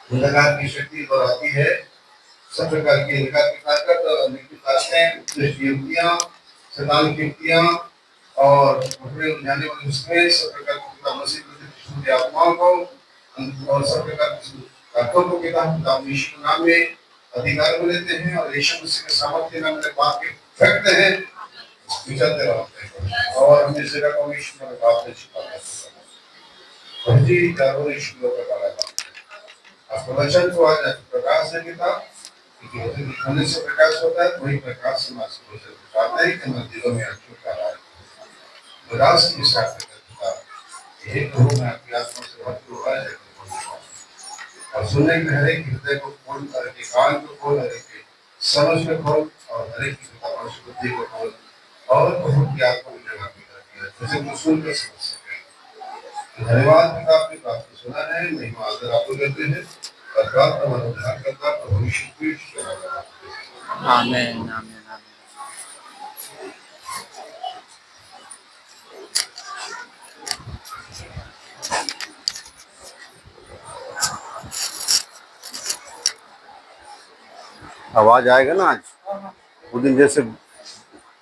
अंधकार की शक्ति बढ़ाती है, सब प्रकार की अंधकार की ताकत और अंधेरी ताकतें, दुष्ट युक्तियां, शैतान की युक्तियां और अपने जाने वाले उसमें सब प्रकार की मसीह की आत्माओं को और सब प्रकार की ताकतों को पिता यीशु के नाम में अधिकार में लेते हैं और यीशु मसीह के सामर्थ्य नाम में बात के फेंकते हैं, विचलते रहते हैं और हम इस जगह को यीशु में बात में छिपाते हैं। जी जानो यीशु का काला आपका वचन को आज प्रकाश है पिता, क्योंकि दिखाने से प्रकाश होता है, वही प्रकाश से मानसिक रोशनी दिखाता है कि मंदिरों में अच्छी कार्य है। विरास के साथ पिता, यही प्रभु में आपकी आत्मा से भरपूर हुआ है और सुनने के हर एक हृदय को खोल, हर एक कान को खोल, हर एक समझ को खोल और हर एक किताबों से बुद्धि को खोल और प्रभु की आत्मा में जगह मिला है, जैसे वो सुनकर समझ सके। धन्यवाद पिता, आपकी बात को सुना है, महिमा आदर आपको देते हैं और प्रार्थना मनोधार करता प्रभु यीशु क्रिस्ट के नाम में। आमीन आमीन। आवाज आएगा ना आज, वो दिन जैसे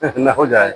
ना हो जाए।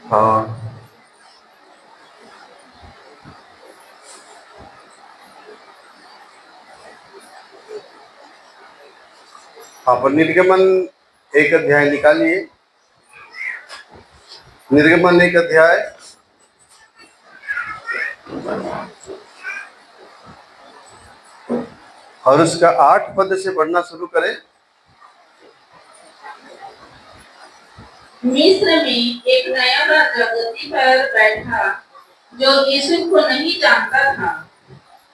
हाँ आप निर्गमन 1 अध्याय निकालिए, निर्गमन 1 अध्याय और उसका 8 पद से पढ़ना शुरू करें। मिस्र में एक नया राजा गद्दी पर बैठा जो यूसुफ को नहीं जानता था।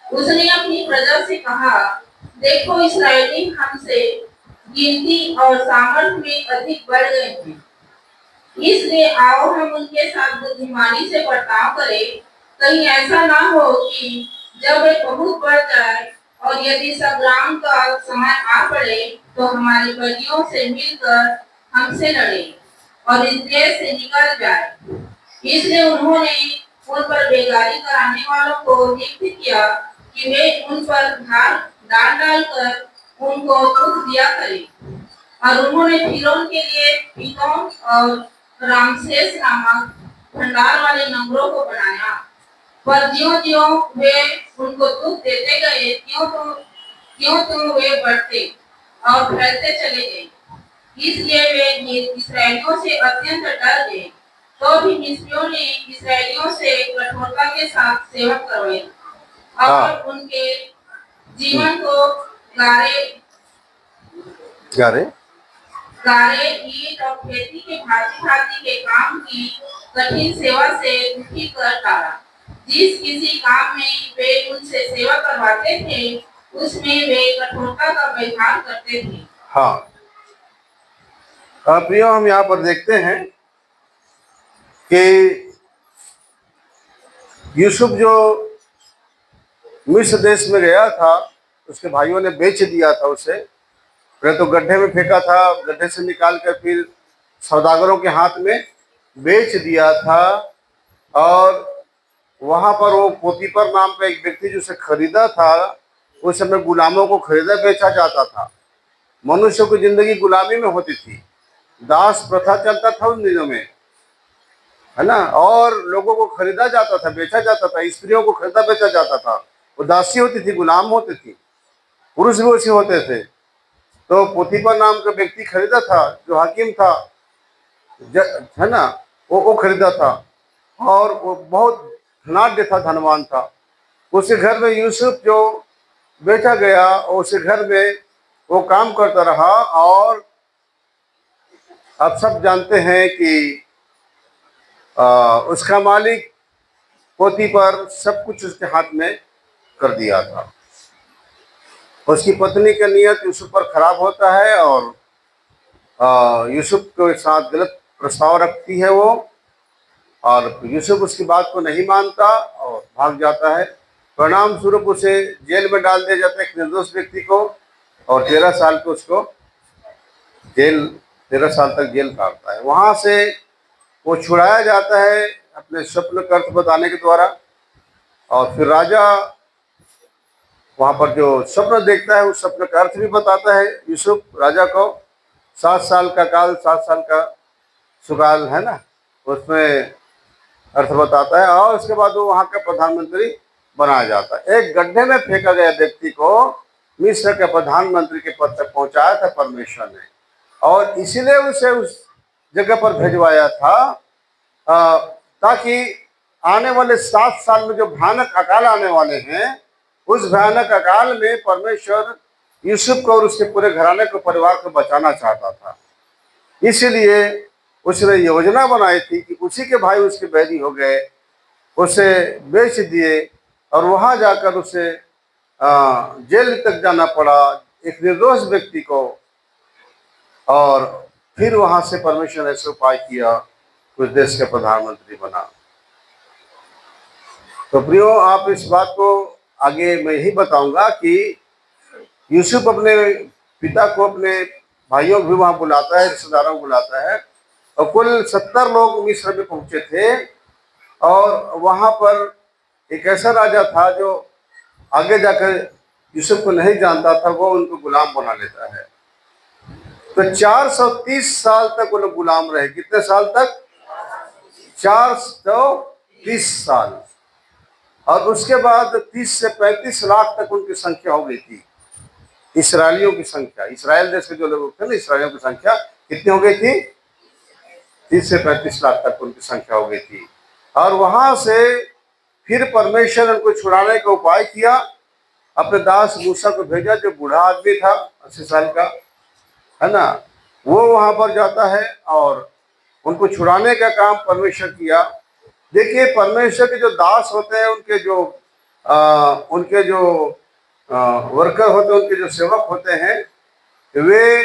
उसने अपनी प्रजा से कहा, देखो इस्राएली हमसे गिनती और सामर्थ में अधिक बढ़ गए हैं, इसलिए आओ हम उनके साथ बुद्धिमानी से बर्ताव करें, कहीं ऐसा ना हो कि जब वे बहुत बढ़ जाए और यदि संग्राम का समय आ पड़े तो हमारी बलियों से मिलकर हमसे लड़े और इस देश से निकल जाए। इसलिए उन्होंने उन पर बेगारी कराने वालों को नियुक्त किया कि वे उन पर भार डाल डालकर उनको दुख दिया करें। और उन्होंने फिरौन के लिए पीतोम और रामसेस नामक भंडार वाले नगरों को बनाया, पर ज्यों-ज्यों वे उनको दुख देते गए त्यों वे बढ़ते और फैलते चले गए। इसलिए वे इस्राएलियों से अत्यंत डर गए। तो भी मिस्रियों ने इस्राएलियों से कठोरता के साथ सेवा करवाई और उनके जीवन को गारे ईंट और खेती के भांति के काम की कठिन सेवा से दुखी कर डाला। जिस किसी काम में वे उनसे सेवा करवाते थे उसमें वे कठोरता का व्यवहार करते थे। हाँ प्रियो, हम यहाँ पर देखते हैं कि यूसुफ जो मिस्र देश में गया था, उसके भाइयों ने बेच दिया था उसे। पहले तो गड्ढे में फेंका था, गड्ढे से निकाल कर फिर सौदागरों के हाथ में बेच दिया था और वहाँ पर वो पोतीपर नाम का एक व्यक्ति जिसे खरीदा था, उस समय गुलामों को खरीदा बेचा जाता था। मनुष्यों की जिंदगी गुलामी में होती थी, दास प्रथा चलता था उन दिनों में, है ना। और लोगों को खरीदा जाता था, बेचा जाता था, स्त्रियों को खरीदा बेचा जाता था। वो दासी होती थी, गुलाम होती थी, पुरुष भी उसी होते थे। तो पोतीपर नाम का व्यक्ति खरीदा था, जो हाकिम था, है ना, वो खरीदा था और वो बहुत धनाढ्य था, धनवान था। उसके घर में यूसुफ जो बेचा गया, उसके घर में वो काम करता रहा। और आप सब जानते हैं कि उसका मालिक पोती पर सब कुछ उसके हाथ में कर दिया था। उसकी पत्नी की नीयत यूसुफ पर खराब होता है और यूसुफ के साथ गलत प्रस्ताव रखती है वो, और यूसुफ उसकी बात को नहीं मानता और भाग जाता है। परिणाम स्वरूप उसे जेल में डाल दिया जाता है, एक निर्दोष व्यक्ति को, और 13 साल को उसको 13 साल तक जेल काटता है। वहां से वो छुड़ाया जाता है अपने स्वप्न का अर्थ बताने के द्वारा, और फिर राजा वहां पर जो स्वप्न देखता है उस स्वप्न का अर्थ भी बताता है यूसुफ राजा को। 7 साल का काल, 7 साल का सुकाल है ना, उसमें अर्थ बताता है, और उसके बाद वो वहां का प्रधानमंत्री बनाया जाता है। एक गड्ढे में फेंका गया व्यक्ति को मिस्र के प्रधानमंत्री के पद तक पहुंचाया था परमेश्वर ने, और इसीलिए उसे उस जगह पर भेजवाया था ताकि आने वाले 7 साल में जो भयानक अकाल आने वाले हैं, उस भयानक अकाल में परमेश्वर यूसुफ को और उसके पूरे घराने को, परिवार को बचाना चाहता था। इसलिए उसने योजना बनाई थी कि उसी के भाई उसके बैरी हो गए, उसे बेच दिए, और वहां जाकर उसे जेल तक जाना पड़ा, एक निर्दोष व्यक्ति को, और फिर वहां से परमेश्वर ने ऐसे उपाय किया, उस देश का प्रधानमंत्री बना। तो प्रियो, आप इस बात को आगे मैं यही बताऊंगा कि यूसुफ अपने पिता को, अपने भाइयों को भी वहां बुलाता है, रिश्तेदारों को बुलाता है, और कुल 70 लोग मिस्र में पहुंचे थे। और वहां पर एक ऐसा राजा था जो आगे जाकर यूसुफ को नहीं जानता था, वो उनको गुलाम बना लेता है। तो 430 साल तक वो लोग गुलाम रहे। कितने साल तक? 430 साल। और उसके बाद 30 से 35 लाख तक उनकी संख्या हो गई थी, इसराइलियों की संख्या। इसराइल देश के जो लोग थे ना, इसराइलियों की संख्या कितनी हो गई थी? 30 से 35 लाख तक उनकी संख्या हो गई थी। और वहां से फिर परमेश्वर ने उनको छुड़ाने का उपाय किया, अपने दास मूसा को भेजा, जो बूढ़ा आदमी था 80 साल का, है ना, वो वहां पर जाता है और उनको छुड़ाने का काम परमेश्वर किया। देखिए, परमेश्वर के जो दास होते हैं, उनके जो वर्कर होते हैं, उनके जो सेवक होते हैं, वे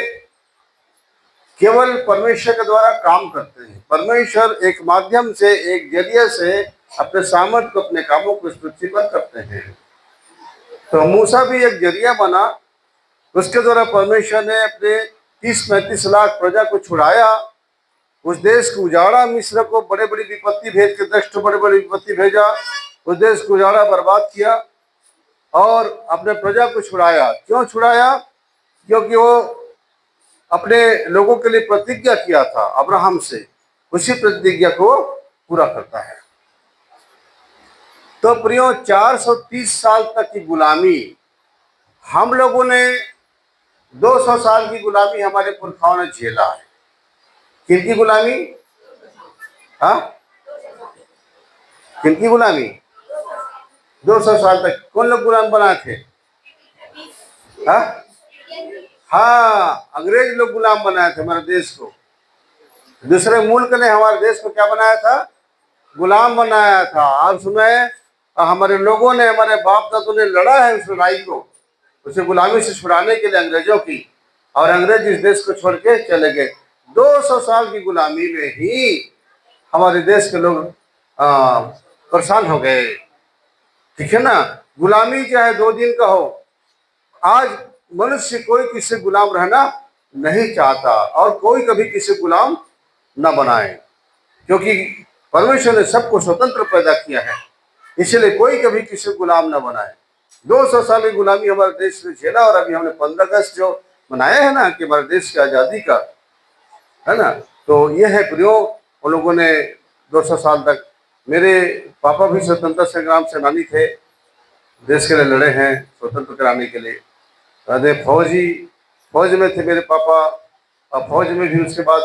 केवल परमेश्वर के द्वारा काम करते हैं। परमेश्वर एक माध्यम से, एक जरिए से अपने सामर्थ्य को, अपने कामों को इस पृथ्वी पर करते हैं। तो मूसा भी एक जरिया बना, उसके द्वारा परमेश्वर ने अपने 30-35 लाख प्रजा को छुड़ाया, उस देश को उजाड़ा, मिस्र को बड़े बड़ी विपत्ति भेज के, 10 बड़े बड़ी विपत्ति भेजा, उस देश को उजाड़ा, बर्बाद किया, और अपने प्रजा को छुड़ाया। क्यों छुड़ाया? क्योंकि वो अपने लोगों के लिए प्रतिज्ञा किया था अब्राहम से, उसी प्रतिज्ञा को पूरा करता है। तो प्रियो, 430 साल तक की गुलामी, हम लोगों ने 200 साल की गुलामी हमारे पुरखाओं ने झेला है। किनकी गुलामी? हाँ, किनकी गुलामी? 200 साल तक कौन लोग गुलाम बनाए थे? हाँ, अंग्रेज लोग गुलाम बनाए थे हमारे देश को। दूसरे मुल्क ने हमारे देश को क्या बनाया था? गुलाम बनाया था। और उसमें हमारे लोगों ने, हमारे बाप दादों ने लड़ा है उस लड़ाई को, उसे गुलामी से छुड़ाने के लिए अंग्रेजों की, और अंग्रेज इस देश को छोड़ के चले गए। 200 साल की गुलामी में ही हमारे देश के लोग परेशान हो गए। ठीक है ना? गुलामी चाहे 2 दिन का हो, आज मनुष्य कोई किसी गुलाम रहना नहीं चाहता, और कोई कभी किसी गुलाम न बनाए, क्योंकि परमेश्वर ने सबको स्वतंत्र पैदा किया है, इसलिए कोई कभी किसी गुलाम न बनाए। 200 साल की गुलामी हमारे देश ने झेला, और अभी हमने 15 अगस्त जो मनाया है ना, कि हमारे देश की आज़ादी का, है ना, तो ये है प्रियो, उन लोगों ने 200 साल तक, मेरे पापा भी स्वतंत्रता संग्राम सेनानी थे, देश के लिए लड़े हैं स्वतंत्र कराने के लिए। अरे फौज में थे मेरे पापा, और फौज में भी उसके बाद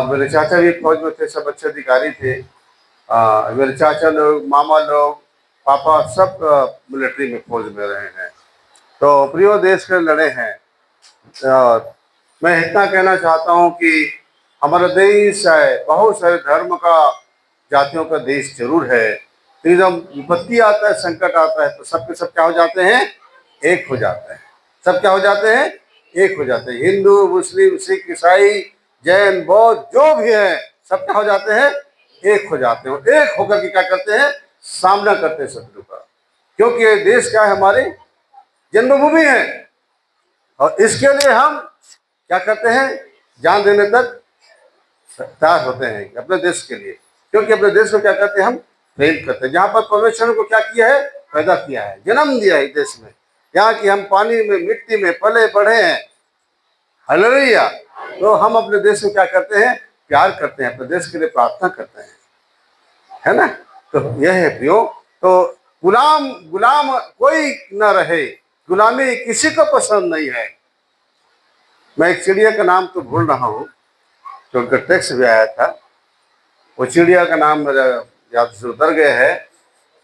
मेरे चाचा भी फौज में थे, सब अच्छे अधिकारी थे। मेरे चाचा लोग, मामा लोग, पापा सब मिलिट्री में, फौज में रहे हैं। तो प्रियो, देश के लड़े हैं। मैं इतना कहना चाहता हूँ कि हमारा देश है बहुत सारे धर्म का, जातियों का देश जरूर है, तो जब विपत्ति आता है, संकट आता है, तो सबके सब क्या हो जाते हैं? एक हो जाते हैं। सब क्या हो जाते हैं? एक हो जाते हैं। हिंदू, मुस्लिम, सिख, ईसाई, जैन, बौद्ध जो भी है, सब क्या हो जाते हैं? एक हो जाते हैं। एक होकर के क्या करते हैं? सामना करते हैं शत्रु का। क्योंकि ये देश क्या है? हमारी जन्मभूमि है, और इसके लिए हम क्या करते हैं? जान देने तक तैयार होते हैं अपने देश के लिए। क्योंकि अपने देश को क्या करते हैं? हम प्रेम करते हैं। जहाँ पर परमेश्वर को क्या किया है? पैदा किया है, जन्म दिया है देश में, यहाँ की हम पानी में, मिट्टी में पले बढ़े हैं। हालेलुया। तो हम अपने देश को क्या करते हैं? प्यार करते हैं, अपने देश के लिए प्रार्थना करते हैं, है ना। तो यह है प्रियो। तो गुलाम गुलाम कोई न रहे, गुलामी किसी को पसंद नहीं है। मैं एक चिड़िया का नाम तो भूल रहा हूँ, जो उनका टेक्स्ट भी आया था। वो चिड़िया का नाम मेरा याद से उतर गया है,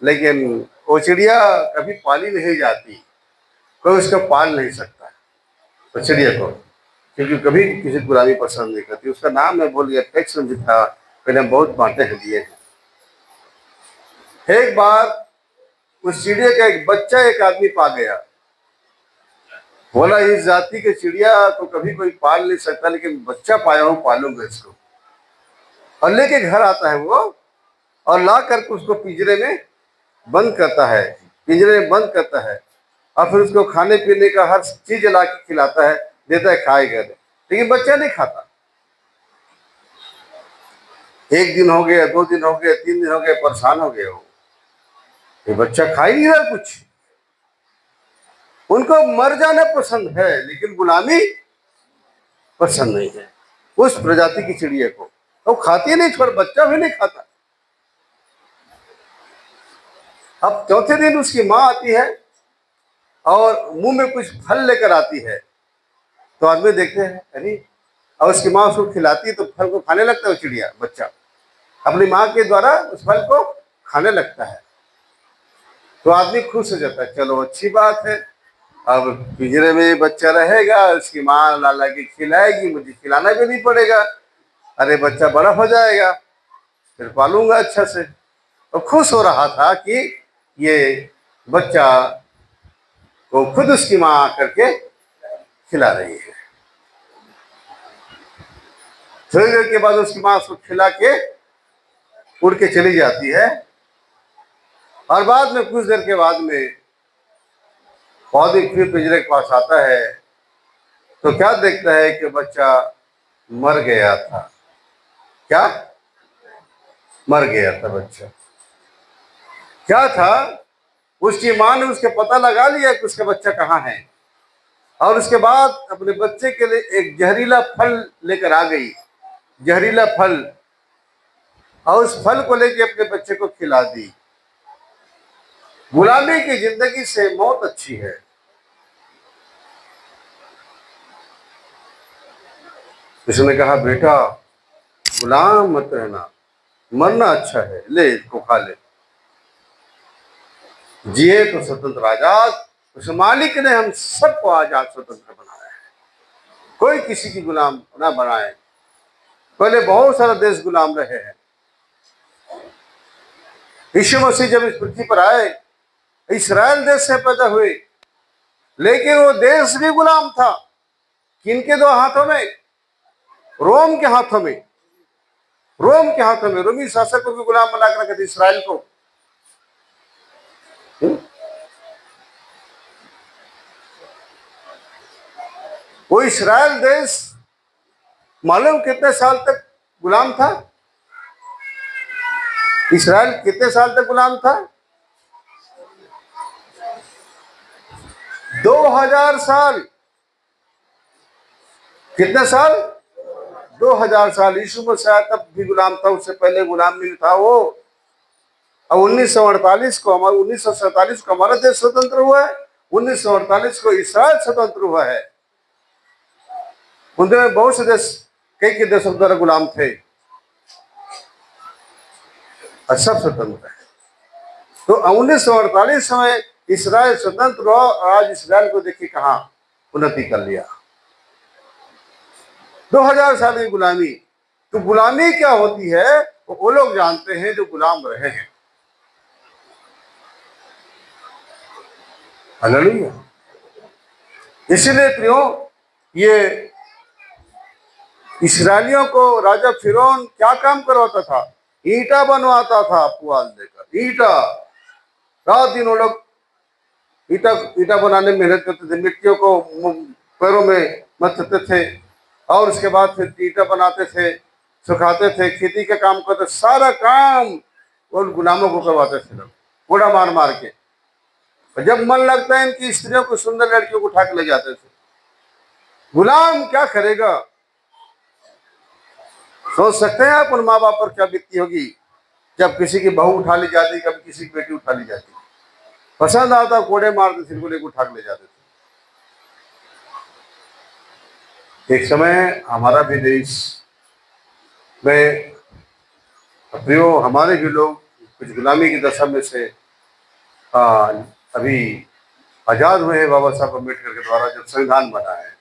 लेकिन वो चिड़िया कभी पाली नहीं जाती, कोई उसको पाल नहीं सकता तो चिड़िया को, क्योंकि कभी किसी को गुलामी पसंद नहीं करती। उसका नाम मैं भूल गया, टेक्स्ट में भी था, पहले हम बहुत बांटे हैं दिए हैं। एक बार उस चिड़िया का एक बच्चा एक आदमी पा गया। बोला इस जाति के चिड़िया को कभी कोई पाल नहीं सकता, लेकिन बच्चा पाया हूं, पालूंगा इसको। और लेके घर आता है वो, और ला करके उसको पिंजरे में बंद करता है, पिंजरे में बंद करता है, और फिर उसको खाने पीने का हर चीज ला के खिलाता है, देता है, खाएगा। लेकिन बच्चा नहीं खाता। एक दिन हो गया, 2 दिन हो गए, 3 दिन हो गए, परेशान हो गए वो, ये बच्चा खा ही नहीं रहा कुछ। उनको मर जाना पसंद है, लेकिन गुलामी पसंद नहीं है उस प्रजाति की चिड़िया को। तो खाती नहीं, छोड़ बच्चा भी नहीं खाता। अब चौथे दिन उसकी माँ आती है और मुंह में कुछ फल लेकर आती है, तो आदमी देखते हैं, अरे, और उसकी माँ उसको खिलाती है, तो फल को खाने लगता है वो चिड़िया, बच्चा अपनी माँ के द्वारा उस फल को खाने लगता है। तो आदमी खुश हो जाता है, चलो अच्छी बात है, अब पिंजरे में बच्चा रहेगा, उसकी माँ लाला की खिलाएगी, मुझे खिलाना भी नहीं पड़ेगा, अरे बच्चा बड़ा हो जाएगा, फिर पालूंगा अच्छा से। तो खुश हो रहा था कि ये बच्चा को खुद उसकी माँ आकर के खिला रही है। थोड़ी देर के बाद उसकी माँ उसको खिला के उड़ के चली जाती है, और बाद में कुछ देर के बाद में पौधे फिर पिंजरे के पास आता है, तो क्या देखता है कि बच्चा मर गया था। क्या मर गया था बच्चा? क्या था? उसकी माँ ने उसके पता लगा लिया कि उसका बच्चा कहाँ है, और उसके बाद अपने बच्चे के लिए एक जहरीला फल लेकर आ गई, जहरीला फल, और उस फल को लेकर अपने बच्चे को खिला दी। गुलामी की जिंदगी से मौत अच्छी है। उसने कहा, बेटा गुलाम मत रहना, मरना अच्छा है, ले इसको खा ले, जिए तो स्वतंत्र आजाद। उस मालिक ने हम सबको आजाद स्वतंत्र बनाया है, कोई किसी की गुलाम ना बनाए। पहले बहुत सारा देश गुलाम रहे हैं। यीशु मसीह जब इस पृथ्वी पर आए, इस्राएल देश से पैदा हुए, लेकिन वो देश भी गुलाम था। किनके 2 हाथों में? रोम के हाथों में, रोम के हाथों में। रोमी शासक को भी गुलाम बना कर रखे थे इस्राएल को। वो इस्राएल देश मालूम कितने साल तक गुलाम था? इस्राएल कितने साल तक गुलाम था? 2000 साल। कितने साल? 2000 साल। यीशु मसीह तब भी गुलाम था, उससे पहले गुलाम नहीं था वो। अब 1948 को, हमारा 1947 को हमारा देश स्वतंत्र हुआ है, 1948 को इस्राएल स्वतंत्र हुआ है। उनमें बहुत से देश, कई देशों द्वारा गुलाम थे, और सब स्वतंत्र है। तो 1948 में इस्राएल स्वतंत्र हुआ, और आज इस्राएल को देखिए कहाँ उन्नति कर लिया। 2000 साल की गुलामी। तो गुलामी क्या होती है वो लोग जानते हैं जो गुलाम रहे हैं। हालेलुया। इसीलिए प्रियो, ये इस्राएलियों को राजा फिरौन क्या काम करवाता था? ईंटा बनवाता था पुआल देकर। ईंटा, रात दिन वो लोग ईंटा ईंटा बनाने में मेहनत करते थे, मिट्टियों को पैरों में मथते थे और उसके बाद फिर ईंटा बनाते थे, सुखाते थे, खेती का काम करते, सारा काम उन गुलामों को करवाते थे लोग, कोड़ा मार मार के। और जब मन लगता है इनकी स्त्रियों को, सुंदर लड़कियों को उठा के ले जाते थे। गुलाम क्या करेगा? सोच सकते हैं आप उन माँ बाप पर क्या बीतती होगी जब किसी की बहू उठा ली जाती, कभी किसी की बेटी उठा ली जाती। पसंद आता कोड़े मारते थे, लेकर उठा के ले जाते थे। एक समय हमारा भी देश में प्रियो, हमारे भी लोग कुछ गुलामी की दशा में से अभी आजाद हुए हैं बाबा साहब अम्बेडकर के द्वारा, जब संविधान बना है।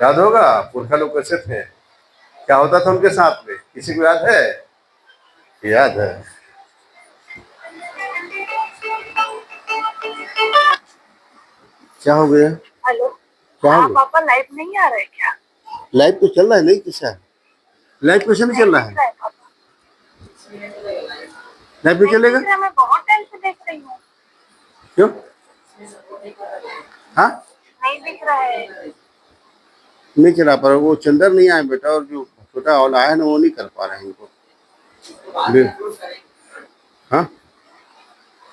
याद होगा पुरखा लोग कैसे थे, क्या होता था उनके साथ में? किसी को याद है? याद है? क्या हो गया? हेलो, क्या हो हाँ गया? पापा लाइव नहीं आ रहे क्या? लाइव तो चल रहा है, नहीं किसा लाइव क्वेश्चन नहीं चल रहा है? नहीं पापा, लाइव भी चलेगा? दिख रहा है, मैं बहुत टाइम से देख रही हूँ। क्यों? हाँ, नहीं दिख रहा है। नहीं चला पा रहा, वो चंदर नहीं आए बेटा, और जो छोटा वाला आया ना वो नहीं कर पा रहे हैं इनको। हाँ,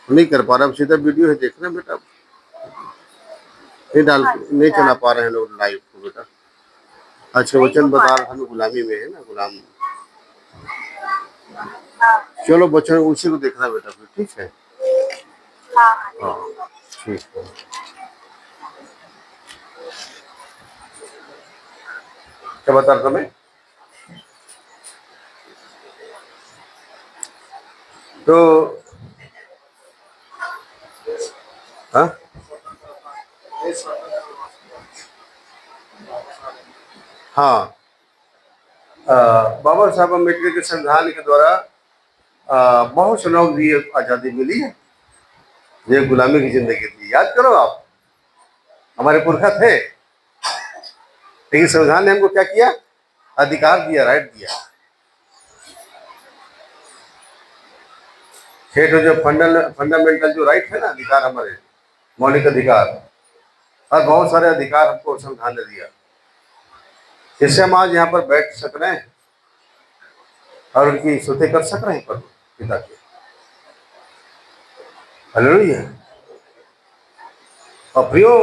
नहीं कर पा रहा, सीधा वीडियो है, देख रहे हैं बेटा, नहीं चला पा रहे हैं लोग लाइव को बेटा। अच्छा, वचन बता रहा था, गुलामी में है ना, गुलाम। चलो बच्चों, उसी को देखना बेटा फिर, ठीक है? हाँ ठीक है। क्या बता रहा था मैं? तो हाँ, हाँ, बाबा साहब अम्बेडकर के संविधान के द्वारा बहुत से लोग भी आज़ादी मिली है, ये गुलामी की जिंदगी थी। याद करो आप, हमारे पुरखा थे, लेकिन संविधान ने हमको क्या किया? अधिकार दिया, राइट दिया। जो फंडामेंटल जो राइट है ना, अधिकार, हमारे मौलिक अधिकार, और बहुत सारे अधिकार हमको संविधान ने दिया, जिससे हम आज यहाँ पर बैठ सक रहे हैं और उनकी स्तुति कर सक रहे हैं प्रभु पिता के। हालेलुया। और प्रियो,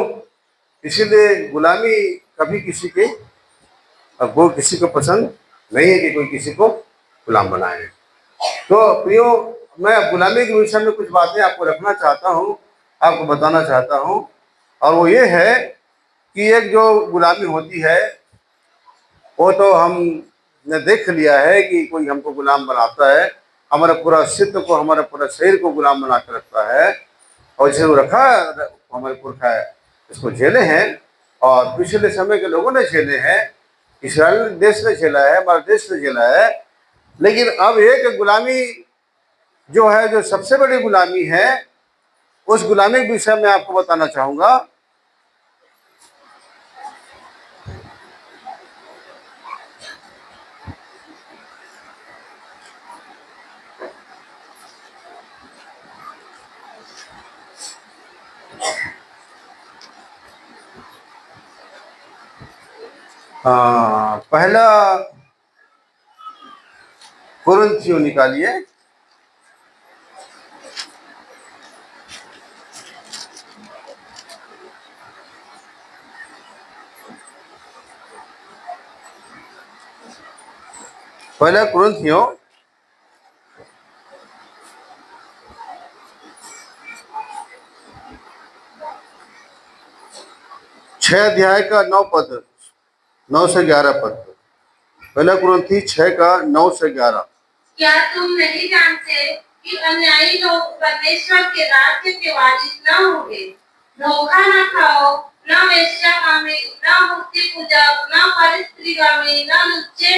इसीलिए गुलामी कभी किसी के, वो किसी को पसंद नहीं है कि कोई किसी को गुलाम बनाए। तो प्रियो, मैं गुलामी के विषय में कुछ बातें आपको रखना चाहता हूँ, आपको बताना चाहता हूँ, और वो ये है कि एक जो गुलामी होती है, वो तो हमने देख लिया है कि कोई हमको गुलाम बनाता है, हमारा पूरा अस्तित्व को, हमारा पूरा शरीर को गुलाम बना कर रखता है, और इसे वो रखा हमारे पुरखा इसको झेले हैं, और पिछले समय के लोगों ने झेले हैं, इस्राएल देश ने झेला है, हमारा देश ने झेला है। लेकिन अब एक गुलामी जो है, जो सबसे बड़ी गुलामी है, उस गुलामी के विषय में आपको बताना चाहूंगा। पहला कुरिन्थियों निकालिए, पहला कुरिन्थियों 6 अध्याय का 9 पद, 9 से 11 पद। पहला कुरिन्थी 6 का 9 से 11। क्या तुम नहीं जानते कि अन्यायी लोग परमेश्वर के राज्य के वारिस न होंगे? धोखा न खाओ, न वेश्यागामी, न मूर्ति पूजक, न परस्त्रीगामी, न लुच्चे,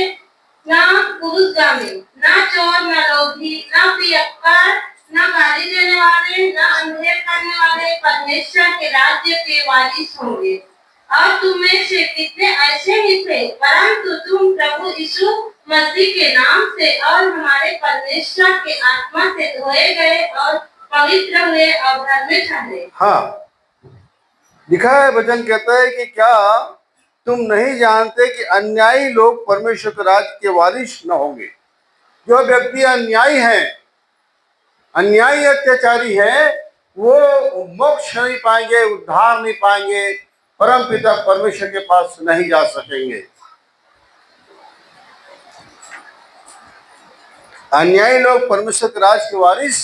न पुरुषगामी, न चोर, न लोभी, न पियक्कर, न गाली देने वाले, न अंधेर करने वाले, परमेश्वर के राज्य के वारिस होंगे। और तुम में से कितने ऐसे ही थे, परंतु तुम प्रभु यीशु मसीह के नाम से और हमारे परमेश्वर के आत्मा से धोए गए और पवित्र हुए और धर्मी ठहरे। हाँ, लिखा है, वचन कहता है कि क्या तुम नहीं जानते कि अन्यायी लोग परमेश्वर के राज्य के वारिस न होंगे। जो व्यक्ति अन्यायी है, अन्यायी अत्याचारी है, वो मोक्ष नहीं पाएंगे, उद्धार नहीं पाएंगे, परम पिता परमेश्वर के पास नहीं जा सकेंगे। अन्यायी लोग परमेश्वर के राज के वारिस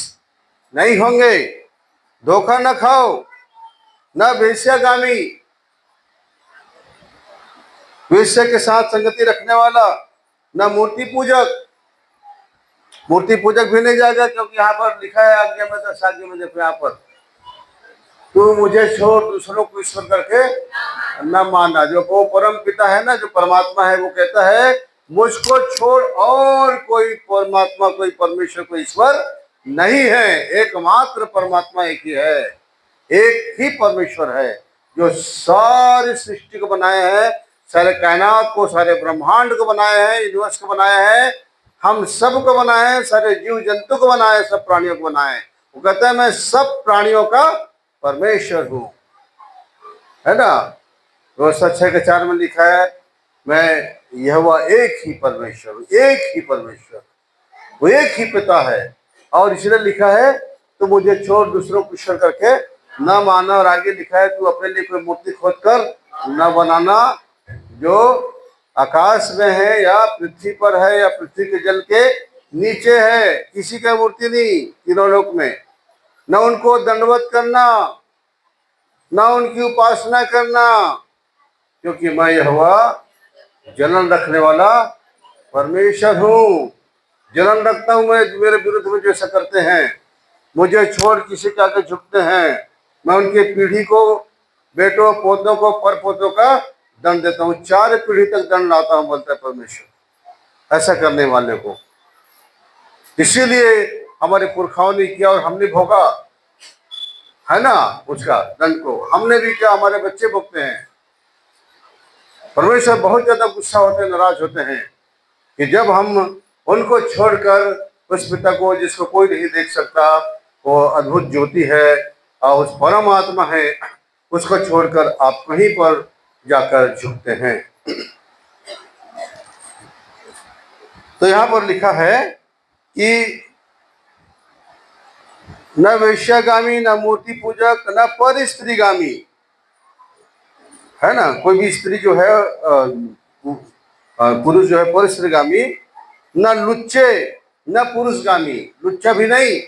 नहीं होंगे। धोखा न खाओ, न वेश्यागामी, वेश्या के साथ संगति रखने वाला, न मूर्ति पूजक। मूर्ति पूजक भी नहीं जाएगा, क्योंकि यहाँ पर लिखा है आज्ञा में 10 आज्ञा में, देखो यहाँ पर, तू मुझे छोड़ दूसरों को ईश्वर करके न मानना। जो वो परम पिता है ना, जो परमात्मा है, वो कहता है मुझको छोड़ और कोई परमात्मा, कोई परमेश्वर, कोई ईश्वर नहीं है। एकमात्र परमात्मा एक ही है, एक ही परमेश्वर है जो सारी सृष्टि को बनाए हैं, सारे कायनात को, सारे ब्रह्मांड को बनाए हैं, यूनिवर्स को बनाया है, हम सब को बनाए हैं, सारे जीव जंतु को बनाए हैं, सब प्राणियों को बनाए हैं। वो कहता है मैं सब प्राणियों का परमेश्वर हूँ, है ना। रोज 6:4 में लिखा है मैं यहोवा एक ही परमेश्वर हूँ, एक ही परमेश्वर, वो एक ही पिता है। और इसलिए लिखा है तो मुझे छोड़ दूसरों को ईश्वर करके न माना। और आगे लिखा है तू अपने लिए कोई मूर्ति खोद कर न बनाना, जो आकाश में है या पृथ्वी पर है या पृथ्वी के जल के नीचे है। किसी का मूर्ति नहीं तीनों लोक में, न उनको दंडवत करना, न उनकी उपासना करना, क्योंकि मैं यहोवा जलन रखने वाला परमेश्वर हूँ। जलन रखता हूँ मैं मेरे विरुद्ध में जो ऐसा करते हैं, मुझे छोड़ किसी के आगे झुकते हैं। मैं उनके पीढ़ी को, बेटों पोतों को, पर पोतों का दंड देता हूँ, 4 पीढ़ी तक दंड लाता हूँ, बोलता है परमेश्वर ऐसा करने वाले को। इसीलिए हमारे पुरखाओं ने किया और हमने भोगा, है ना, उसका दंड को हमने भी किया, हमारे बच्चे भोगते हैं। परमेश्वर बहुत ज्यादा गुस्सा होते हैं, नाराज होते हैं कि जब हम उनको छोड़कर उस पिता को जिसको कोई नहीं देख सकता, वो अद्भुत ज्योति है और उस परम आत्मा है, उसको छोड़कर आप कहीं पर जाकर झुकते हैं। तो यहाँ पर लिखा है कि न वेश्यागामी, न मूर्ति पूजक, न पर स्त्रीगामी, है ना। कोई भी स्त्री जो है, पुरुष जो है पर स्त्रीगामी, न लुच्चे, न पुरुषगामी। लुच्चा भी नहीं,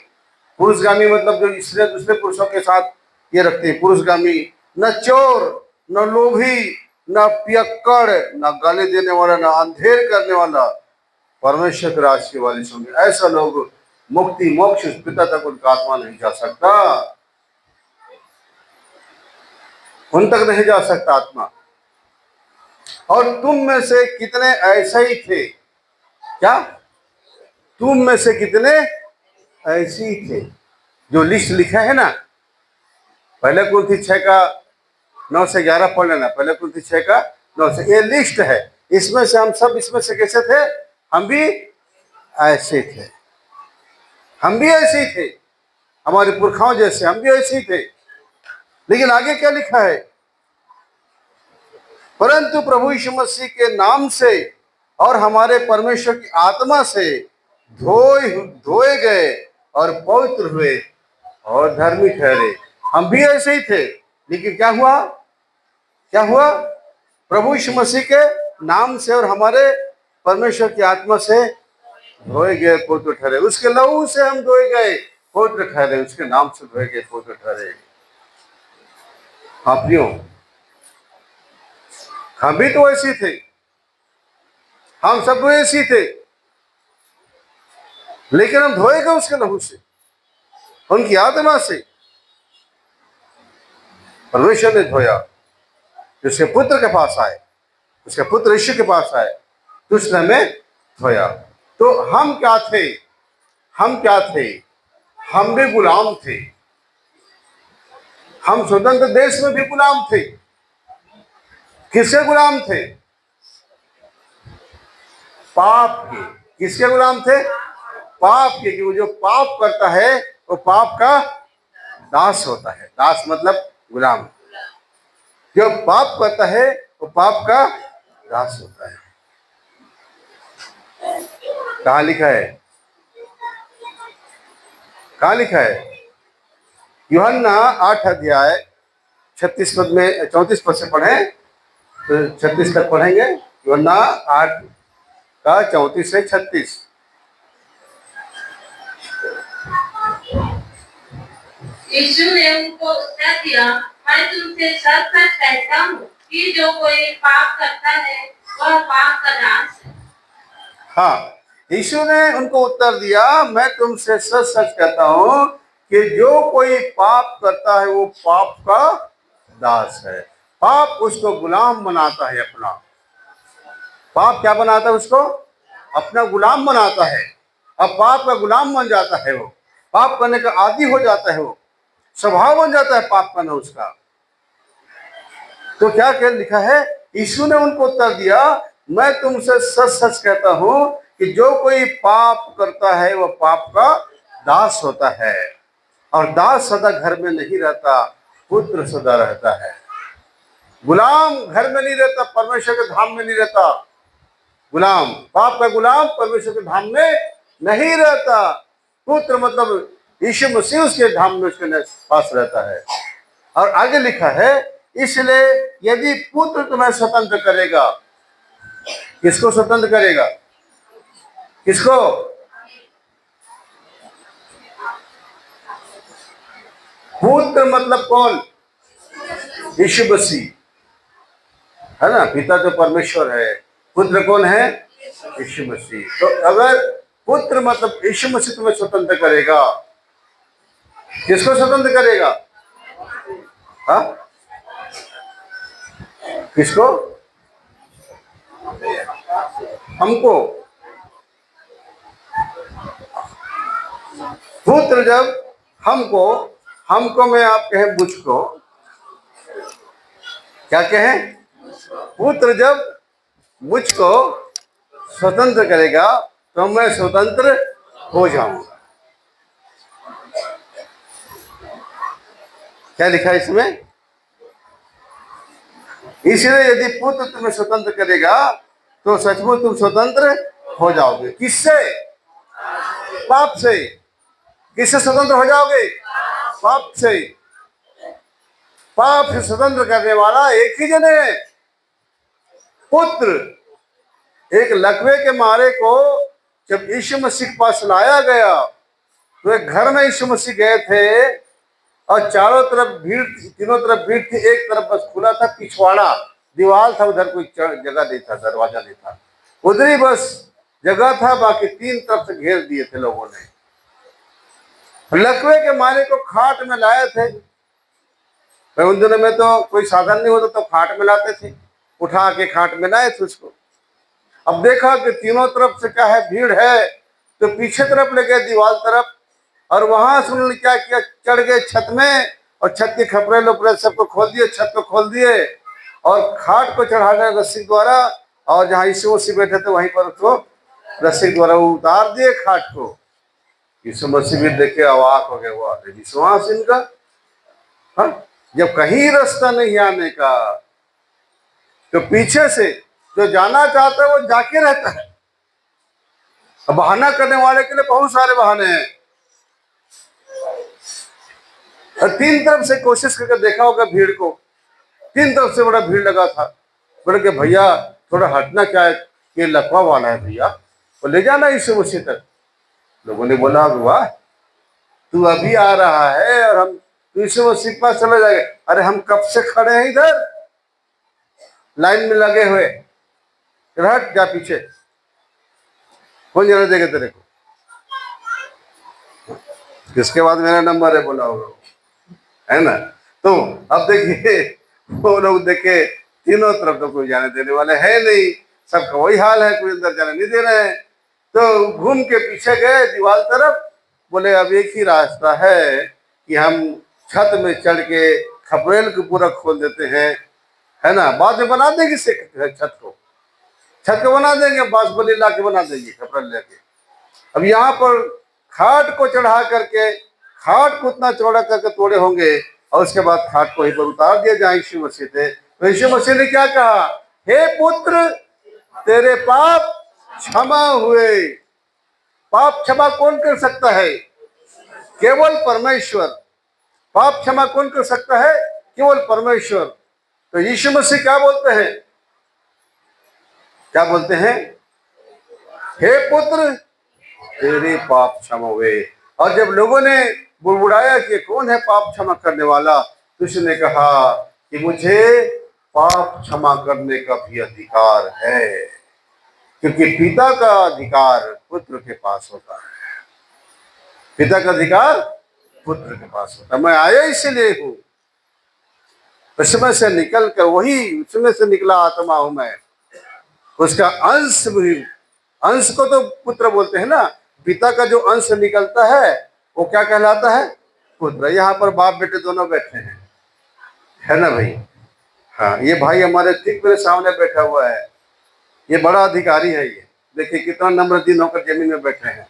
पुरुषगामी मतलब जो स्त्री दूसरे पुरुषों के साथ ये रखते हैं, पुरुषगामी। न चोर, न लोभी, न पियक्कड़, न गाली देने वाला, न अंधेर करने वाला परमेश्वर के राज्य के वारिस होंगे। ऐसा लोग मुक्ति मोक्ष पिता तक उनका आत्मा नहीं जा सकता, उन तक नहीं जा सकता आत्मा। और तुम में से कितने ऐसे ही थे, क्या तुम में से कितने ऐसे ही थे। जो लिस्ट लिखा है ना, पहले कुरिन्थी 6:9 से 11 पढ़ लेना, पहले कुरिन्थी 6:9 से, ये लिस्ट है। इसमें से हम सब, इसमें से कैसे थे, हम भी ऐसे थे, हम भी ऐसे ही थे, हमारे पुरखाओं जैसे हम भी ऐसे ही थे। लेकिन आगे क्या लिखा है, परंतु प्रभु यीशु मसीह के नाम से और हमारे परमेश्वर की आत्मा से धोए गए और पवित्र हुए और धर्मी ठहरे। हम भी ऐसे ही थे, लेकिन क्या हुआ, क्या हुआ, प्रभु यीशु मसीह के नाम से और हमारे परमेश्वर की आत्मा से धोए गए, पवित्र ठहरे। उसके लहू से हम धोए गए, पवित्र ठहरे, उसके नाम से धोए गए, पवित्र ठहरे। हाँ प्रियो, हम भी तो ऐसे थे, हम सब ऐसे थे, लेकिन हम धोए गए उसके लहू से, उनकी आत्मा से। परमेश्वर ने धोया, उसके पुत्र के पास आए, उसके पुत्र यीशु के पास आए, तो उसने हमें धोया। तो हम क्या थे, हम क्या थे, हम भी गुलाम थे, हम स्वतंत्र देश में भी गुलाम थे। किसके गुलाम थे? पाप के। किसके गुलाम थे? पाप के। कि वो जो पाप करता है वो पाप का दास होता है। दास मतलब गुलाम। जो पाप करता है वो पाप का दास होता है। कहाँ लिखा है? कहाँ लिखा है? यूहन्ना 8 अध्याय 36 पद में 34 पद से पढ़े तो 36 तक पढ़ेंगे। यूहन्ना 8 का 34 से 36। यीशु ने उनको उत्तर दिया, मैं तुमसे सच सच कहता हूँ कि जो कोई पाप करता है वह पाप का दास है। हाँ, यीशु ने उनको उत्तर दिया, मैं तुमसे सच सच कहता हूँ कि जो कोई पाप करता है वो पाप का दास है। पाप उसको गुलाम बनाता है अपना। पाप क्या बनाता है उसको? अपना गुलाम बनाता है। अब पाप का गुलाम बन जाता है वो, पाप करने का आदी हो जाता है, वो स्वभाव बन जाता है पाप करना उसका। तो क्या क्या लिखा है? यीशु ने उनको उत्तर दिया, मैं तुमसे सच सच कहता हूं कि जो कोई पाप करता है वह पाप का दास होता है। और दास सदा घर में नहीं रहता, पुत्र सदा रहता है। गुलाम घर में नहीं रहता, परमेश्वर के धाम में नहीं रहता। गुलाम, पाप का गुलाम परमेश्वर के धाम में नहीं रहता। पुत्र मतलब यीशु मसीह उसके धाम में उसके पास रहता है। और आगे लिखा है, इसलिए यदि पुत्र तुम्हें स्वतंत्र करेगा। किसको स्वतंत्र करेगा? किसको? पुत्र मतलब कौन? यीशु मसीह है ना। पिता तो परमेश्वर है, पुत्र कौन है? यीशु मसीह। तो अगर पुत्र मतलब यीशु मसीह तुम्हें स्वतंत्र करेगा, किसको स्वतंत्र करेगा? हाँ, किसको? हमको। पुत्र जब हमको, हमको में आप कहें मुझको, क्या कहें? पुत्र जब मुझको स्वतंत्र करेगा तो मैं स्वतंत्र हो जाऊंगा। क्या लिखा है इसमें? इसलिए यदि पुत्र तुम्हें स्वतंत्र करेगा तो सचमुच तुम स्वतंत्र हो जाओगे। किससे? पाप से। किससे स्वतंत्र हो जाओगे? पाप से। पाप से स्वतंत्र करने वाला एक ही जन है, पुत्र। एक लकवे के मारे को जब यीशु मसीह के पास लाया गया तो एक घर में यीशु मसीह गए थे और चारों तरफ भीड़, तीनों तरफ भीड़ थी। एक तरफ बस खुला था पिछवाड़ा, दीवार था, उधर कोई जगह नहीं था, दरवाजा नहीं था, उधर ही बस जगह था। बाकी तीन तरफ से घेर दिए थे लोगों ने। लकवे के मारे को खाट में लाए थे। उन दिनों में तो कोई साधन नहीं होता तो खाट में लाते थे, उठा के खाट में लाए थे उसको। अब देखा कि तीनों तरफ से क्या है, भीड़ है, तो पीछे तरफ ले गए दीवार तरफ। और वहां से उन्होंने क्या किया, चढ़ गए छत में और छत के खपड़े लोपड़े सबको खोल दिए, छत को खोल दिए और खाट को चढ़ा गए रस्सी द्वारा। और जहाँ यीशु मसीह बैठे थे वहीं पर उसको रस्सी द्वारा उतार दिए खाट को। यीशु मसीह भी देखे अवाक हो गए, हुआ विश्वास इनका। हाँ, जब कहीं रास्ता नहीं आने का तो पीछे से जो जाना चाहता है वो जाके रहता है। अब बहाना करने वाले के लिए बहुत सारे बहाने हैं। और तीन तरफ से कोशिश करके देखा होगा भीड़ को, तीन तरफ से बड़ा भीड़ लगा था। बोले कि भैया थोड़ा हटना, क्या है ये लकवा वाला है भैया, वो ले जाना यीशु मसीह तक। लोगों ने बोला वाह, तू अभी आ रहा है और हम यीशु मसीह के पास चले जाएंगे। अरे हम कब से खड़े हैं इधर लाइन में लगे हुए, हट जा पीछे, कौन जाने देगा तेरे को? किसके बाद मेरा नंबर है बोला होगा, है ना। तो अब देखिए वो लोग देखे तीनों तरफ तो कोई जाने देने वाले है नहीं, सबका वही हाल है, कोई अंदर जाने नहीं दे रहे हैं। तो घूम के पीछे गए दीवार तरफ। बोले अब एक ही रास्ता है कि हम छत में चढ़ के खपरेल को पूरा खोल देते हैं, है ना। बाद में बना देंगे छत को बना देंगे, बांसबली ला के बना देंगे खपरेल लेके। अब यहाँ पर खाट को चढ़ा करके, खाट को उतना चौड़ा करके तोड़े होंगे और उसके बाद खाट को वहीं पर उतार दिया जाए यीशु मसीह थे। तो यीशु मसीह ने क्या कहा, हे पुत्र तेरे पाप क्षमा हुए। पाप क्षमा कौन कर सकता है? केवल परमेश्वर। पाप क्षमा कौन कर सकता है? केवल परमेश्वर। तो यीशु मसीह क्या बोलते हैं? क्या बोलते हैं? हे पुत्र तेरे पाप क्षमा हुए। और जब लोगों ने बुड़बुड़ाया कि कौन है पाप क्षमा करने वाला, तो उसने कहा कि मुझे पाप क्षमा करने का भी अधिकार है, क्योंकि पिता का अधिकार पुत्र के पास होता है। पिता का अधिकार पुत्र के पास होता है। मैं आया इसलिए हूं, उसमें से निकल कर, वही उसमें से निकला आत्मा हूं मैं, उसका अंश भी। अंश को तो पुत्र बोलते हैं ना। पिता का जो अंश निकलता है वो क्या कहलाता है? पुत्र। यहाँ पर बाप बेटे दोनों बैठे हैं, है ना भाई। हाँ, ये भाई हमारे ठीक मेरे सामने बैठा हुआ है, ये बड़ा अधिकारी है। ये देखिए कितना नम्रदीन होकर जमीन में बैठे हैं,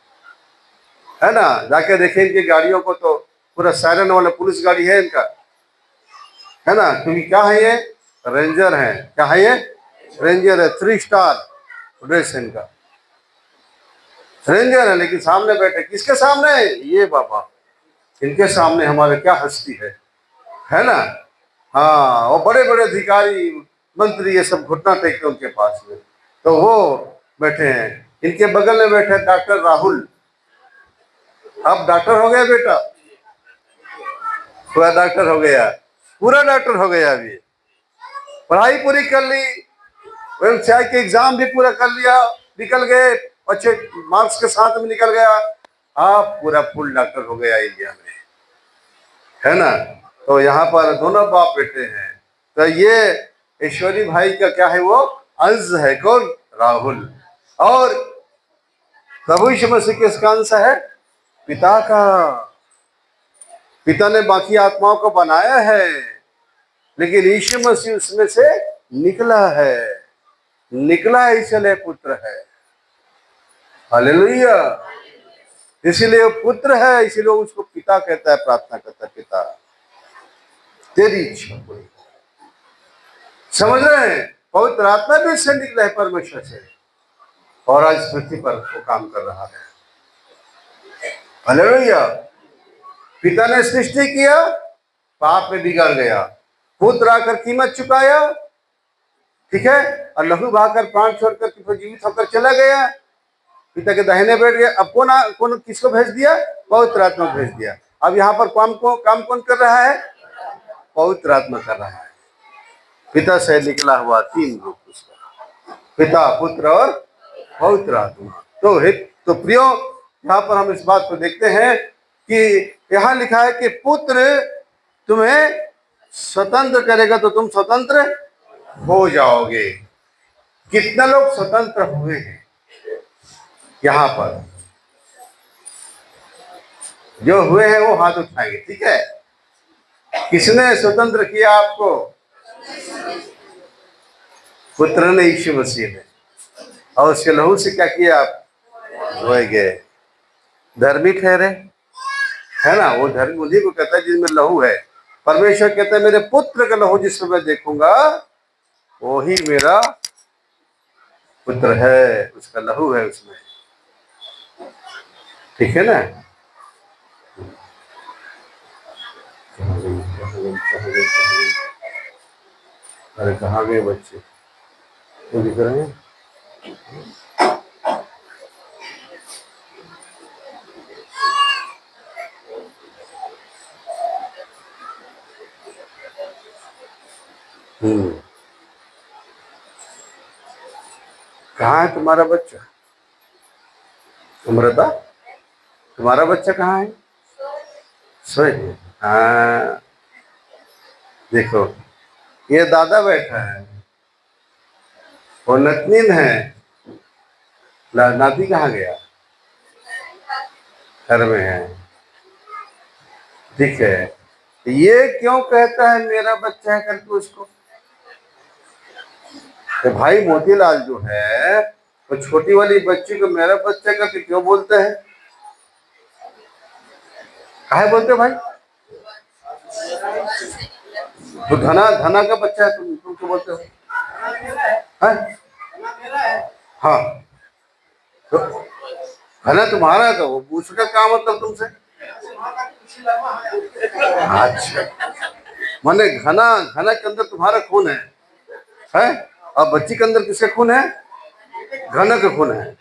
है ना। जाके देखें इनकी गाड़ियों को, तो पूरा सायरन वाला पुलिस गाड़ी है इनका, है ना। क्योंकि क्या है, ये रेंजर है। क्या है ये? रेंजर है। 3 स्टार ड्रेस है इनका, रेंजर है। लेकिन सामने बैठे, किसके सामने? ये बाबा, इनके सामने हमारे क्या हस्ती है ना। हाँ, वो बड़े बड़े अधिकारी मंत्री ये सब घुटना टेकते उनके पास में, तो वो बैठे हैं। इनके बगल में बैठे डॉक्टर राहुल। अब डॉक्टर हो गया बेटा, पूरा डॉक्टर हो गया, पूरा डॉक्टर हो गया। अभी पढ़ाई पूरी कर ली, व्यवसाय के एग्जाम भी पूरा कर लिया, निकल गए अच्छे मार्क्स के साथ में, निकल गया। आप पूरा फुल डॉक्टर हो गया इंडिया में, है ना। तो यहाँ पर दोनों बाप बेटे हैं। तो ये ईश्वरी भाई का क्या है, वो अंश है। कौन? राहुल। और प्रभु यीशु मसीह किसका अंश है? पिता का। पिता ने बाकी आत्माओं को बनाया है, लेकिन यीशु मसीह उसमें से निकला है, इसलिए पुत्र है। हालेलुया। इसीलिए वो पुत्र है, इसीलिए उसको पिता कहता है, प्रार्थना करता है, पिता तेरी इच्छा पूरी। समझ रहे हैं? पवित्र आत्मा भी इससे निकला है, परमेश्वर से, और आज पृथ्वी पर वो काम कर रहा है। हालेलुया। पिता ने सृष्टि किया, पाप में बिगड़ गया, पुत्र आकर कीमत चुकाया, ठीक है, और लहू बहाकर प्राण छोड़कर फिर जीवित होकर चला गया, पिता के दाहिने बैठ गया। अब कौन किसको भेज दिया? पवित्र आत्मा भेज दिया। अब यहाँ पर काम कौन कर रहा है? पवित्र आत्मा कर रहा है। पिता से निकला हुआ 3 रूप उसका, पिता, पुत्र और पवित्र आत्मा। तो प्रियो, यहाँ पर हम इस बात को देखते हैं कि यहाँ लिखा है कि पुत्र तुम्हें स्वतंत्र करेगा तो तुम स्वतंत्र हो जाओगे। कितने लोग स्वतंत्र हुए हैं? यहाँ पर जो हुए हैं वो हाथ उठाएंगे, ठीक है। किसने स्वतंत्र किया आपको? पुत्र ने, यीशु मसीह ने। और उसके लहू से क्या किया? आप धोए गए, धर्मी ठहरे, है ना। वो धर्म उन्हीं को कहता है जिसमें लहू है। परमेश्वर कहता है मेरे पुत्र का लहू जिसमें मैं देखूंगा वो ही मेरा पुत्र है, उसका लहू है उसमें, ठीक है ना। अरे कहाँ गए बच्चे? तो दिख रहे हैं? कहाँ है तुम्हारा बच्चा? अमृता, तुम्हारा बच्चा कहाँ है? सोए। हाँ, देखो ये दादा बैठा है, वो नतनीन है, नाती कहाँ गया? घर में है, ठीक है। ये क्यों कहता है मेरा बच्चा है करके उसको? तो भाई मोतीलाल जो है वो छोटी वाली बच्ची को मेरा बच्चा करके क्यों बोलते हैं? काहे बोलते भाई? तो धना धना का बच्चा है, तुम क्यों बोलते हो? हैं? हाँ, तो धना तुम्हारा है तो वो उसका काम मतलब तुमसे? अच्छा, माने घना घना के अंदर तुम्हारा खून है? और बच्ची के अंदर किसका खून है? घना का खून है।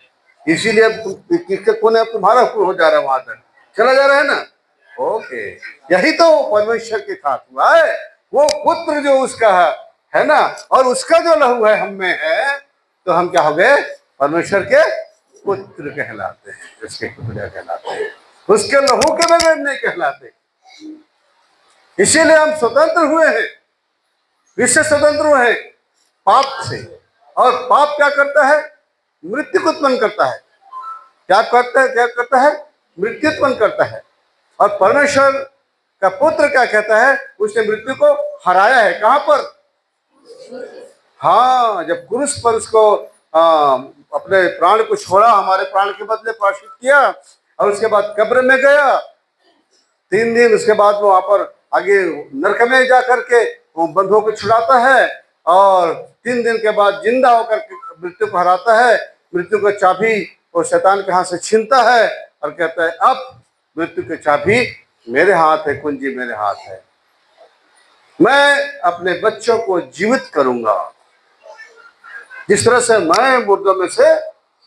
इसीलिए अब किसका खून है? अब तुम्हारा खून हो जा रहा है, वहां तक चला जा रहा है ना। ओके, यही तो परमेश्वर की खास हुआ है। वो पुत्र जो उसका है ना, और उसका जो लहू है हम में है, तो हम क्या हो गए? परमेश्वर के पुत्र कहलाते हैं, उसके पुत्र कहलाते हैं, उसके लहू के बगैर नहीं कहलाते। इसीलिए हम स्वतंत्र हुए हैं। किससे स्वतंत्र हुए हैं? पाप से। और पाप क्या करता है? मृत्यु को उत्पन्न करता है। क्या करता है? क्या करता है? मृत्यु उत्पन्न करता है। और परमेश्वर का पुत्र क्या कहता है? उसने मृत्यु को हराया है। कहां पर? हाँ, जब क्रूस पर उसको अपने प्राण को छोड़ा, हमारे प्राण के बदले प्रायश्चित किया, और उसके बाद कब्र में गया 3 दिन, उसके बाद वो वहां पर आगे नरक में जा करके वो बंधुओं को छुड़ाता है, और 3 दिन के बाद जिंदा होकर मृत्यु को हराता है। मृत्यु का चाबी वो शैतान के हाथ से छीनता है और कहता है अब मृत्यु की चाबी मेरे हाथ है, कुंजी मेरे हाथ है, मैं अपने बच्चों को जीवित करूंगा। जिस तरह से मैं मुर्दों में से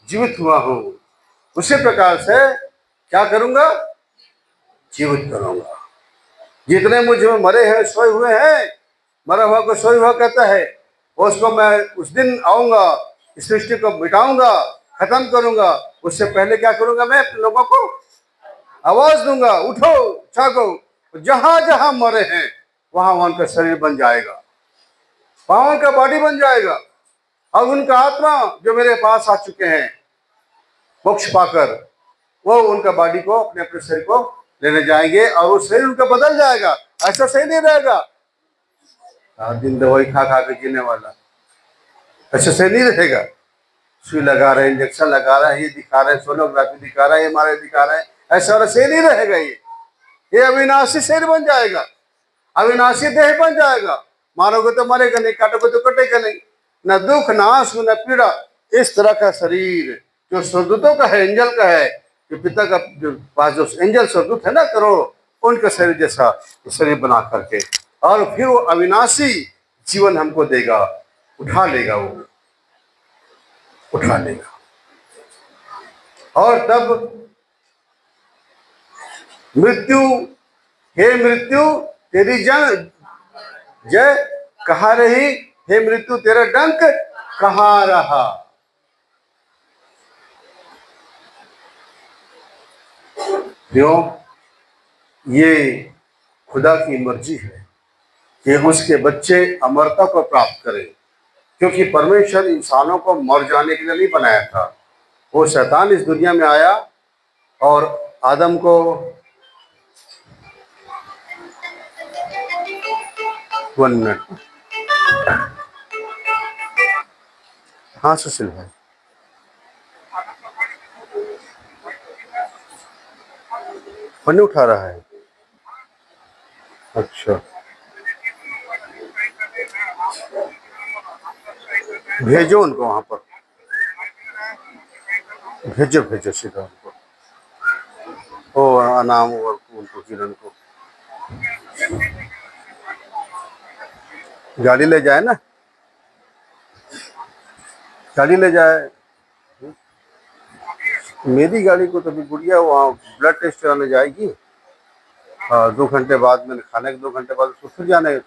जीवित हुआ हूं, उसी प्रकार से क्या करूंगा? जीवित करूंगा। जितने मुझ में मरे हैं, सोए हुए हैं, मरा हुआ को सोए हुआ कहता है, उसको मैं उस दिन आऊंगा, इस सृष्टि को मिटाऊंगा, खत्म करूंगा। उससे पहले क्या करूंगा? मैं अपने लोगों को आवाज दूंगा, उठो जागो। जहां जहां मरे हैं वहां वहां उनका शरीर बन जाएगा, वहां उनका बॉडी बन जाएगा, और उनका आत्मा जो मेरे पास आ चुके हैं मोक्ष पाकर, वो उनका बॉडी को, अपने अपने शरीर को लेने जाएंगे, और वो शरीर उनका बदल जाएगा। ऐसा सही नहीं रहेगा 7 दिन दवाई खा खा के जीने वाला, ऐसा सही नहीं रहेगा। सुई लगा रहे, इंजेक्शन लगा रहा है, ये दिखा रहे, सोनोग्राफी दिखा रहा है, एमआरआई दिखा रहा है, ऐसा वाला सही नहीं रहेगा। ये अविनाशी शरीर बन जाएगा, अविनाशी देह बन जाएगा। मारोगे तो मरेगा नहीं, काटोगे तो कटेगा नहीं, न दुख न आंसू न पीड़ा। इस तरह का शरीर जो स्वर्गदूतों का है, एंजल का है, जो पिता का जो पास जो एंजल स्वर्गदूत है ना करोड़ों, उनका शरीर जैसा शरीर बना करके, और फिर वो अविनाशी जीवन हमको देगा, उठा लेगा, वो उठा लेगा। और तब मृत्यु, हे मृत्यु तेरी जय कहाँ रही? हे मृत्यु तेरा डंक कहाँ रहा? क्यों? ये खुदा की मर्जी है कि उसके बच्चे अमरता को प्राप्त करें, क्योंकि परमेश्वर इंसानों को मर जाने के लिए नहीं बनाया था। वो शैतान इस दुनिया में आया और आदम को 1 मिनट, हाँ सुशील भाई, पन्नी उठा रहा है। अच्छा, भेजो उनको वहां पर, भेजो भेजो सीधा उनको, ओ अनाम और उनको, किरण को गाड़ी ले जाए ना, गाड़ी ले जाए। मेरी गाड़ी को तो अभी गुड़िया वहाँ ब्लड टेस्ट कराने जाएगी, 2 घंटे बाद, मैंने खाने के 2 घंटे बाद उसको फिर जाने,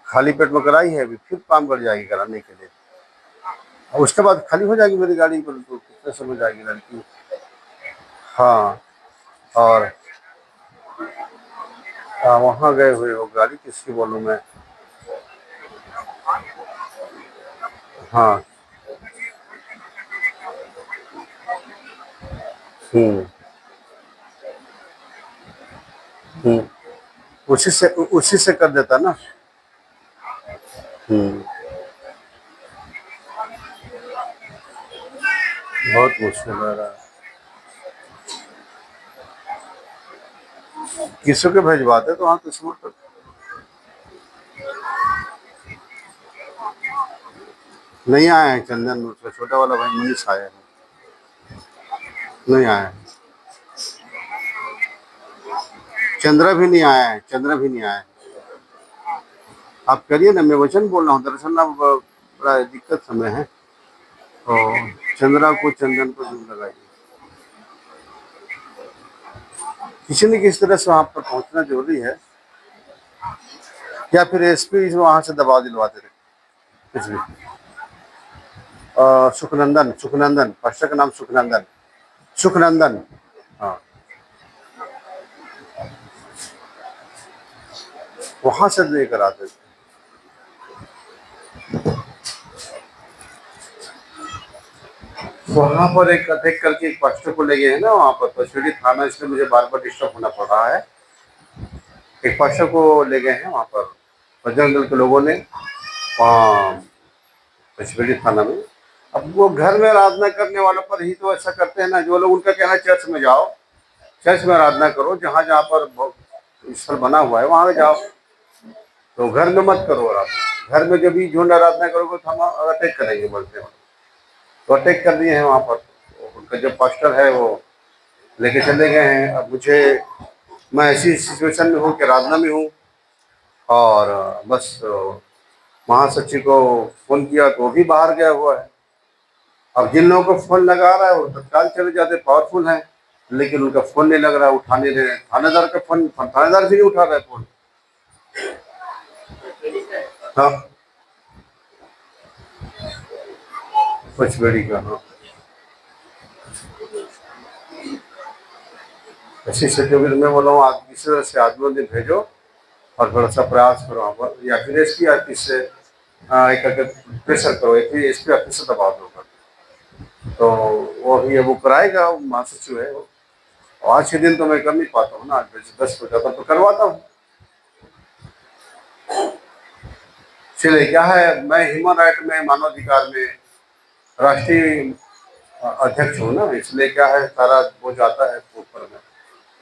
खाली पेट में कराई है, अभी फिर काम कर जाएगी कराने के लिए, और उसके बाद खाली हो जाएगी मेरी गाड़ी पर। तो कितने समय जाएगी लड़की? हाँ, और वहाँ गए हुए हो, गाड़ी किसकी बोलूँ मैं? हाँ, हम्म, हम्म, उसी से कर देता ना। बहुत मुश्किल हो रहा है। किसी को भेजवाते तो वहाँ तो समझ नहीं आए हैं। चंदन उसका छोटा वाला भाई मनीष आया है, नहीं आया है। चंद्रा भी नहीं आया है, चंद्रा भी नहीं आया है। आप करिए ना, मैं वचन बोल रहा हूँ। दरअसल ना बड़ा दिक्कत समय है, तो चंद्रा को चंदन को दूर लगाइए। किसी न किसी तरह से वहाँ पर पहुँचना जरूरी है, या फिर एसपी वहाँ से दबाव दिलवाते रहे कुछ भी। सुखनंदन, सुखनंदन पास्टर का नाम सुखनंदन, सुखनंदन। हाँ, वहां से लेकर आते थे। वहां पर एक अटैक करके एक पास्टर को ले गए हैं ना, वहां पर पचमढ़ी थाना, इसलिए मुझे बार बार डिस्टर्ब होना पड़ रहा है। एक पास्टर को ले गए हैं वहां पर बजरंग दल के लोगों ने, वहाँ पचमढ़ी थाना में। अब वो घर में आराधना करने वालों पर ही तो ऐसा करते हैं ना। जो लोग, उनका कहना चर्च में जाओ, चर्च में आराधना करो, जहाँ जहाँ पर स्थल बना हुआ है वहाँ जाओ, तो घर में मत करो आराधना। घर में जब भी झुंड आराधना करोगे तो हम अटैक करेंगे बोलते हैं, तो अटैक कर दिए हैं वहाँ पर। उनका जो पास्टर है वो लेके चले गए हैं। अब मैं ऐसी सिचुएशन में हूँ कि आराधना में हूँ, और बस महासचिव को फोन किया तो वो भी बाहर गया हुआ है। अब जिन लोगों को फोन लगा रहा है वो तत्काल चले जाते, पावरफुल है, लेकिन उनका फोन नहीं लग रहा, उठा नहीं रहे। थानेदार का फोन, थानेदार भी नहीं उठा रहा है फोन। हाँ, पचमढ़ी का। हाँ, ऐसी स्थिति में मैं बोला हूँ, आप किसी तरह से आदमियों ने भेजो और थोड़ा सा प्रयास करो वहाँ पर, या फिर एसपी ऑफिस से एक प्रेशर करो, एसपी ऑफिस से दबाव दो, तो वो भी वो कराएगा। महासचिव है वो। आज के दिन तो मैं कर नहीं पाता हूँ ना, 10 बजे तो करवाता हूँ। चलिए, क्या है, मैं ह्यूमन राइट में, मानवाधिकार में राष्ट्रीय अध्यक्ष हूँ ना, इसलिए क्या है, सारा हो जाता है ऊपर में।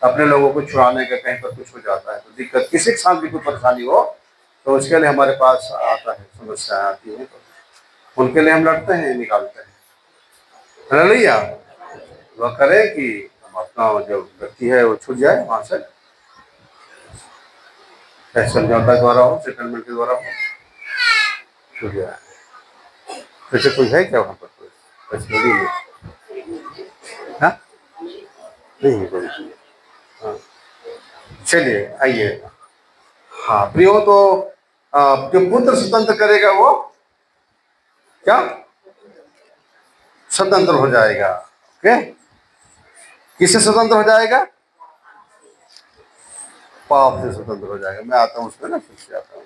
अपने लोगों को छुड़ाने का कहीं पर कुछ हो जाता है तो दिक्कत, किसी के साथ भी कोई परेशानी हो तो उसके लिए हमारे पास आता है, समस्याएं आती हैं, तो उनके लिए हम लड़ते हैं, निकालते हैं। रलिया वह करे कि अपना जो व्यक्ति है वो छूट जाए वहां से, समझौता द्वारा हो, सेटलमेंट के द्वारा हो, छूट जाए। वैसे कुछ है क्या वहाँ पर? कश्मीरी में हाँ नहीं है कोई। हाँ, चलिए आइए। हाँ प्रियो, तो जो पुत्र स्वतंत्र करेगा वो क्या स्वतंत्र हो जाएगा। ओके, किससे स्वतंत्र हो जाएगा? पाप से स्वतंत्र हो जाएगा। मैं आता हूँ उसमें ना, फिर से आता हूँ।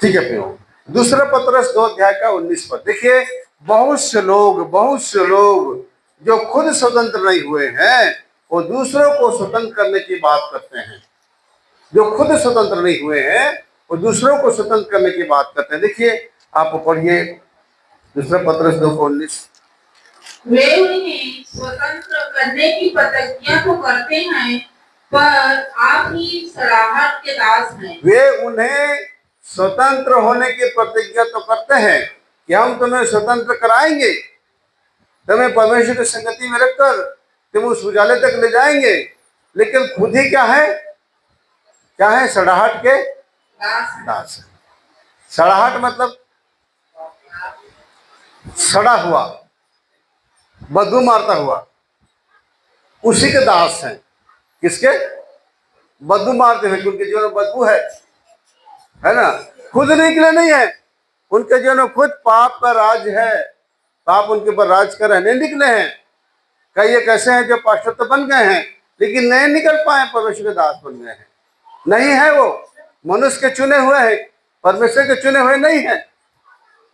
ठीक है प्रियो, दूसरा पत्रस 2 अध्याय का 19 पद देखिए। बहुत से लोग जो खुद स्वतंत्र नहीं हुए हैं वो दूसरों को स्वतंत्र करने की बात करते हैं। जो खुद स्वतंत्र नहीं हुए हैं वो दूसरों को स्वतंत्र करने की बात करते हैं। देखिए, आप पढ़िए दूसरा पत्रस 2 को 19। वे उन्हें स्वतंत्र करने की प्रतिज्ञा तो करते हैं, पर आप ही सराहत के दास हैं। वे उन्हें स्वतंत्र होने की प्रतिज्ञा तो करते हैं कि हम तुम्हें स्वतंत्र कराएंगे, तुम्हें परमेश्वर की संगति में रखकर तुम उस उजाले तक ले जाएंगे, लेकिन खुद ही क्या है, सड़ाहट के दास है। सड़ाहट मतलब सड़ा हुआ, बदबू मारता हुआ, उसी के दास हैं। किसके? बदबू मारते हैं, क्योंकि जीवन में बदबू है ना, खुद निकले नहीं है, उनके जीवन में खुद पाप का राज है, पाप उनके ऊपर राज कर रहने निकले हैं। कई एक ऐसे हैं जो पास्टर तो बन गए हैं लेकिन नहीं निकल पाए, परमेश्वर के दास बन गए हैं। नहीं है वो मनुष्य के चुने हुए हैं, परमेश्वर के चुने हुए नहीं है।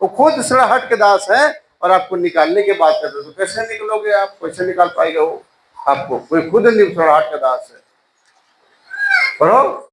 वो खुद सड़ाहट के दास है और आपको निकालने की बात करते, तो कैसे निकलोगे आप? कैसे निकाल पाएगा वो आपको? कोई खुद नहीं सड़ाहट का दास है। पढ़ो।